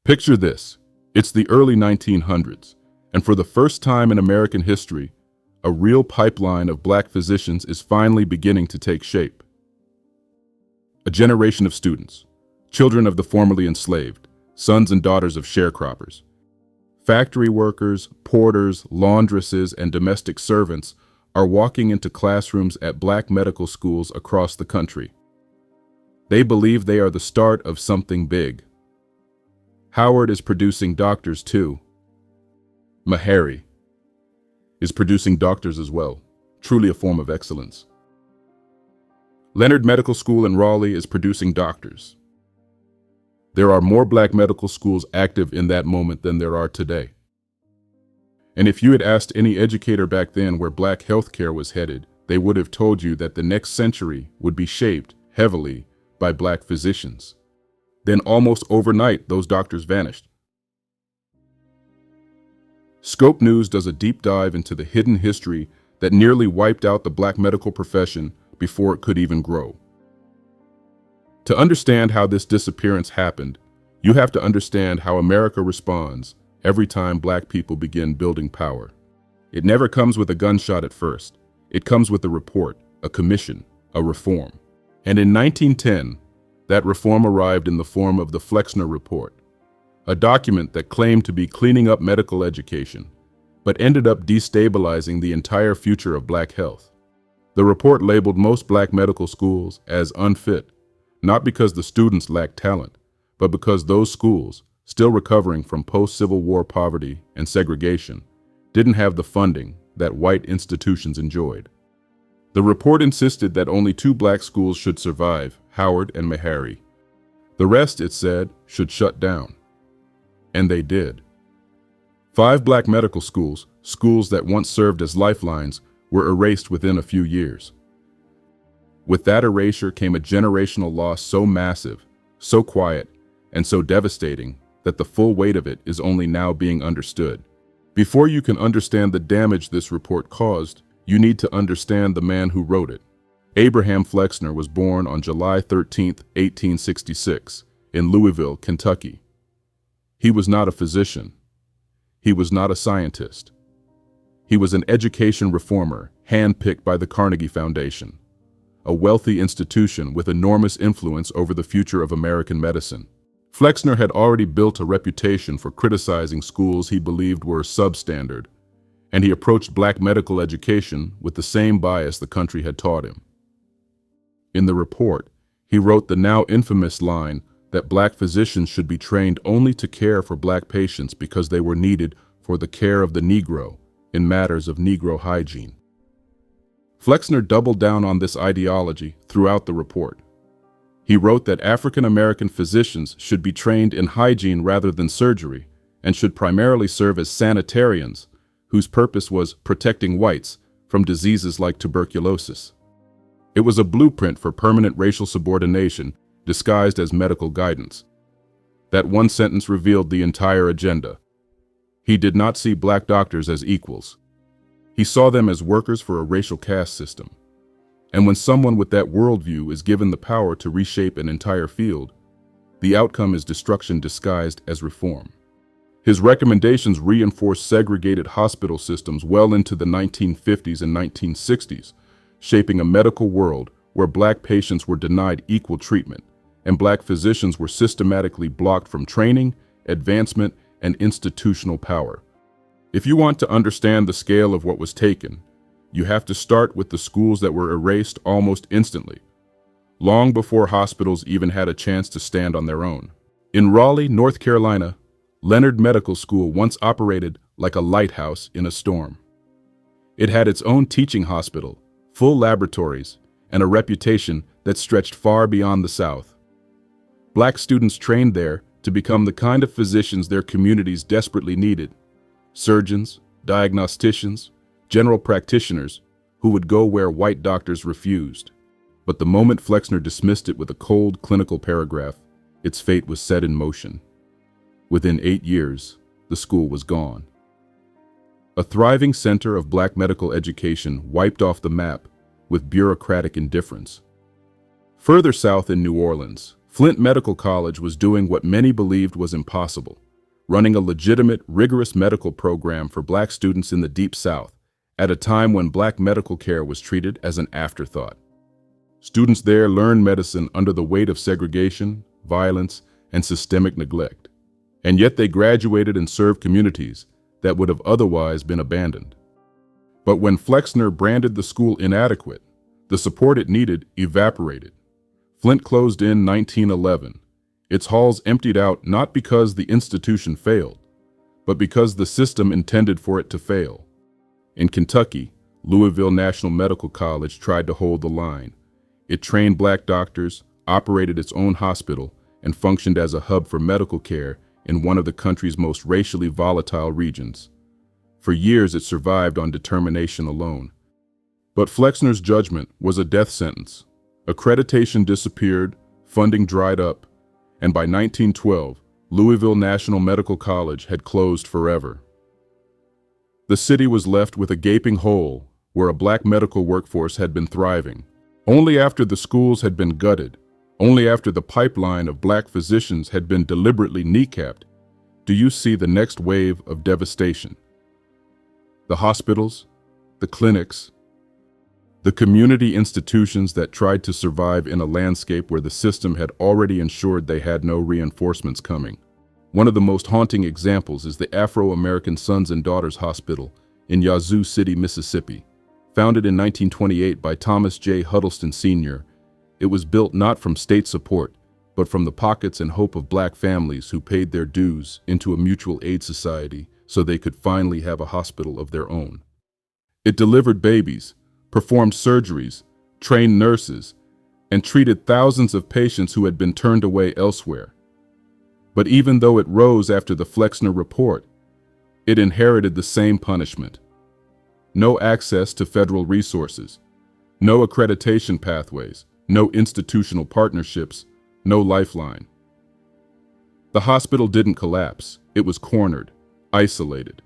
Picture this. It's the early 1900s, and for the first time in American history, a real pipeline of black physicians is finally beginning to take shape. A generation of students, children of the formerly enslaved, sons and daughters of sharecroppers, factory workers, porters, laundresses, and domestic servants are walking into classrooms at black medical schools across the country. They believe they are the start of something big. Howard is producing doctors too. Meharry is producing doctors as well, truly a form of excellence. Leonard Medical School in Raleigh is producing doctors. There are more black medical schools active in that moment than there are today. And if you had asked any educator back then where black healthcare was headed, they would have told you that the next century would be shaped heavily by black physicians. Then almost overnight, those doctors vanished. Scope News does a deep dive into the hidden history that nearly wiped out the black medical profession before it could even grow. To understand how this disappearance happened, you have to understand how America responds every time black people begin building power. It never comes with a gunshot at first. It comes with a report, a commission, a reform. And in 1910, that reform arrived in the form of the Flexner Report, a document that claimed to be cleaning up medical education, but ended up destabilizing the entire future of black health. The report labeled most black medical schools as unfit, not because the students lacked talent, but because those schools, still recovering from post-Civil War poverty and segregation, didn't have the funding that white institutions enjoyed. The report insisted that only 2 black schools should survive, Howard and Meharry. The rest, it said, should shut down. And they did. 5 black medical schools, schools that once served as lifelines, were erased within a few years. With that erasure came a generational loss so massive, so quiet, and so devastating that the full weight of it is only now being understood. Before you can understand the damage this report caused, you need to understand the man who wrote it. Abraham Flexner was born on July 13, 1866, in Louisville, Kentucky. He was not a physician. He was not a scientist. He was an education reformer, handpicked by the Carnegie Foundation, a wealthy institution with enormous influence over the future of American medicine. Flexner had already built a reputation for criticizing schools he believed were substandard, and he approached black medical education with the same bias the country had taught him. In the report, he wrote the now infamous line that black physicians should be trained only to care for black patients because they were needed for the care of the Negro in matters of Negro hygiene. Flexner doubled down on this ideology throughout the report. He wrote that African-American physicians should be trained in hygiene rather than surgery and should primarily serve as sanitarians, whose purpose was protecting whites from diseases like tuberculosis. It was a blueprint for permanent racial subordination disguised as medical guidance. That one sentence revealed the entire agenda. He did not see black doctors as equals. He saw them as workers for a racial caste system. And when someone with that worldview is given the power to reshape an entire field, the outcome is destruction disguised as reform. His recommendations reinforced segregated hospital systems well into the 1950s and 1960s, shaping a medical world where black patients were denied equal treatment and black physicians were systematically blocked from training, advancement, and institutional power. If you want to understand the scale of what was taken, you have to start with the schools that were erased almost instantly, long before hospitals even had a chance to stand on their own. In Raleigh, North Carolina, Leonard Medical School once operated like a lighthouse in a storm. It had its own teaching hospital, full laboratories, and a reputation that stretched far beyond the South. Black students trained there to become the kind of physicians their communities desperately needed: surgeons, diagnosticians, general practitioners who would go where white doctors refused. But the moment Flexner dismissed it with a cold clinical paragraph, its fate was set in motion. Within 8 years, the school was gone. A thriving center of black medical education wiped off the map with bureaucratic indifference. Further south in New Orleans, Flint Medical College was doing what many believed was impossible, running a legitimate, rigorous medical program for Black students in the Deep South at a time when Black medical care was treated as an afterthought. Students there learned medicine under the weight of segregation, violence, and systemic neglect, and yet they graduated and served communities that would have otherwise been abandoned. But when Flexner branded the school inadequate, the support it needed evaporated. Flint closed in 1911, its halls emptied out not because the institution failed, but because the system intended for it to fail. In Kentucky, Louisville National Medical College tried to hold the line. It trained Black doctors, operated its own hospital, and functioned as a hub for medical care in one of the country's most racially volatile regions. For years, it survived on determination alone. But Flexner's judgment was a death sentence. Accreditation disappeared, funding dried up, and by 1912, Louisville National Medical College had closed forever. The city was left with a gaping hole where a Black medical workforce had been thriving. Only after the schools had been gutted, only after the pipeline of Black physicians had been deliberately kneecapped, do you see the next wave of devastation. The hospitals, the clinics, the community institutions that tried to survive in a landscape where the system had already ensured they had no reinforcements coming. One of the most haunting examples is the Afro-American Sons and Daughters Hospital in Yazoo City, Mississippi. Founded in 1928 by Thomas J. Huddleston Sr., it was built not from state support, but from the pockets and hope of Black families who paid their dues into a mutual aid society so they could finally have a hospital of their own. It delivered babies, performed surgeries, trained nurses, and treated thousands of patients who had been turned away elsewhere. But even though it rose after the Flexner Report, it inherited the same punishment. No access to federal resources, no accreditation pathways, no institutional partnerships, no lifeline. The hospital didn't collapse. It was cornered, isolated,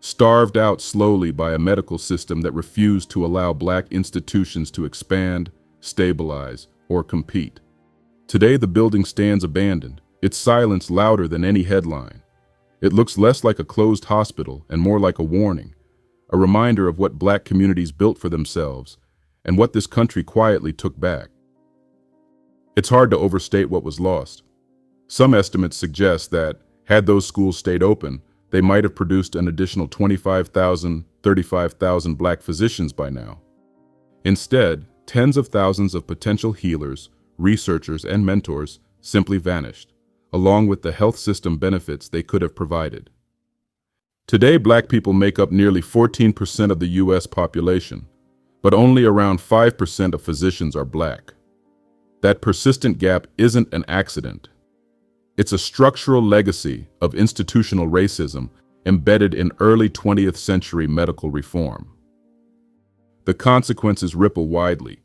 starved out slowly by a medical system that refused to allow Black institutions to expand, stabilize, or compete. Today, the building stands abandoned, its silence louder than any headline. It looks less like a closed hospital and more like a warning, a reminder of what Black communities built for themselves and what this country quietly took back. It's hard to overstate what was lost. Some estimates suggest that, had those schools stayed open, they might have produced an additional 25,000, 35,000 Black physicians by now. Instead, tens of thousands of potential healers, researchers, and mentors simply vanished, along with the health system benefits they could have provided. Today, Black people make up nearly 14% of the U.S. population, but only around 5% of physicians are Black. That persistent gap isn't an accident. It's a structural legacy of institutional racism embedded in early 20th century medical reform. The consequences ripple widely.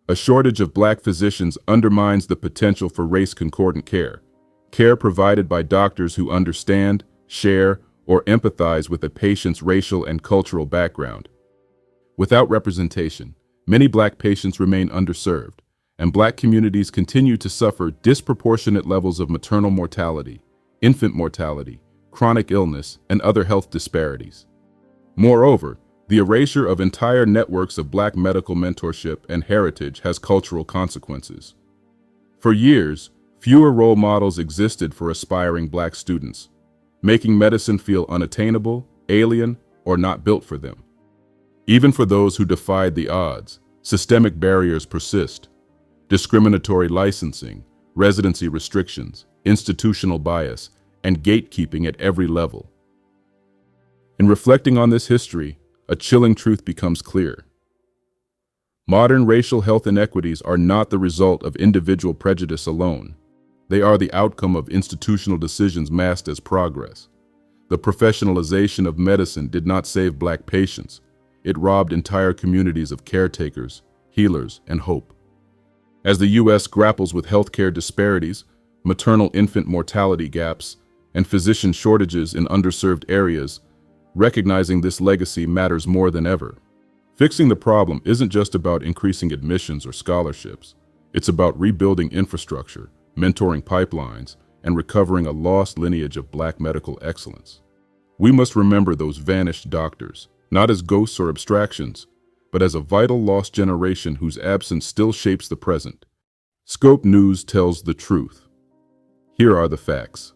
A shortage of Black physicians undermines the potential for race-concordant care, care provided by doctors who understand, share, or empathize with a patient's racial and cultural background. Without representation, many Black patients remain underserved, and Black communities continue to suffer disproportionate levels of maternal mortality, infant mortality, chronic illness, and other health disparities. Moreover, the erasure of entire networks of Black medical mentorship and heritage has cultural consequences. For years, fewer role models existed for aspiring Black students, making medicine feel unattainable, alien, or not built for them. Even for those who defied the odds, systemic barriers persist. Discriminatory licensing, residency restrictions, institutional bias, and gatekeeping at every level. In reflecting on this history, a chilling truth becomes clear. Modern racial health inequities are not the result of individual prejudice alone. They are the outcome of institutional decisions masked as progress. The professionalization of medicine did not save Black patients. It robbed entire communities of caretakers, healers, and hope. As the U.S. grapples with healthcare disparities, maternal-infant mortality gaps, and physician shortages in underserved areas, recognizing this legacy matters more than ever. Fixing the problem isn't just about increasing admissions or scholarships. It's about rebuilding infrastructure, mentoring pipelines, and recovering a lost lineage of Black medical excellence. We must remember those vanished doctors, not as ghosts or abstractions, but as a vital lost generation whose absence still shapes the present. Scope News tells the truth. Here are the facts.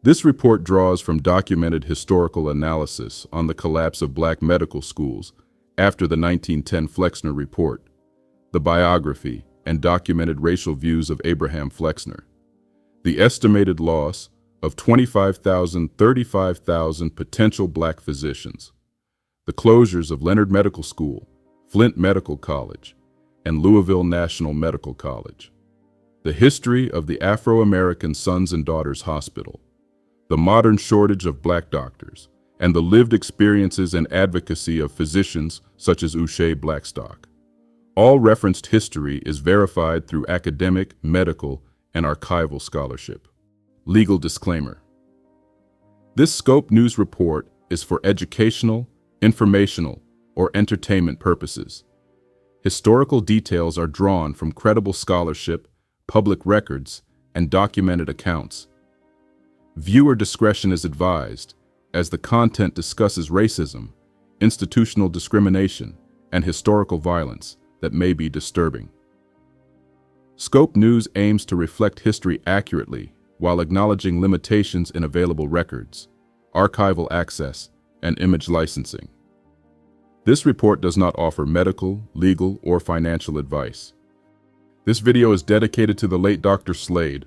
This report draws from documented historical analysis on the collapse of Black medical schools after the 1910 Flexner Report, the biography and documented racial views of Abraham Flexner, the estimated loss of 35,000 potential Black physicians, the closures of Leonard Medical School, Flint Medical College, and Louisville National Medical College, the history of the Afro-American Sons and Daughters Hospital, the modern shortage of Black doctors, and the lived experiences and advocacy of physicians such as Uche Blackstock. All referenced history is verified through academic, medical, and archival scholarship. Legal disclaimer. This Scope News report is for educational, informational, or entertainment purposes. Historical details are drawn from credible scholarship, public records, and documented accounts. Viewer discretion is advised, as the content discusses racism, institutional discrimination, and historical violence that may be disturbing. Scope News aims to reflect history accurately while acknowledging limitations in available records, archival access, and image licensing. This report does not offer medical, legal, or financial advice. This video is dedicated to the late Dr. Slade,